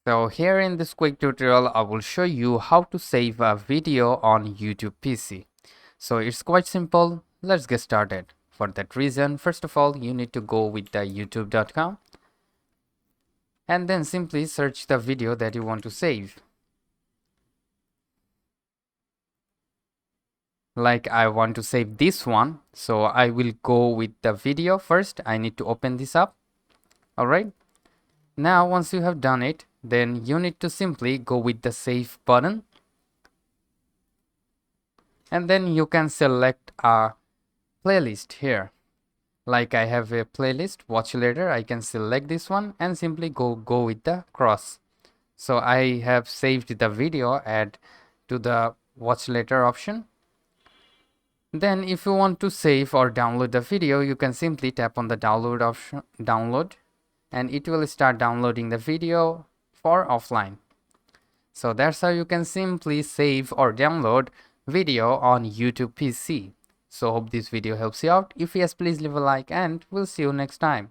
So here in this quick tutorial, I will show you how to save a video on YouTube PC. So it's quite simple. Let's get started. For that reason, first of all, you need to go with the youtube.com and then simply search the video that you want to save. Like I want to save this one, so I will go with the video first. I need to open this up. All right. Now, once you have done it, then you need to simply go with the save button. And then you can select a playlist here. Like I have a playlist, watch later. I can select this one and simply go with the cross. So I have saved the video, add to the watch later option. Then if you want to save or download the video, you can simply tap on the download option, and it will start downloading the video for offline. So that's how you can simply save or download video on YouTube PC. So hope this video helps you out. If yes, please leave a like and we'll see you next time.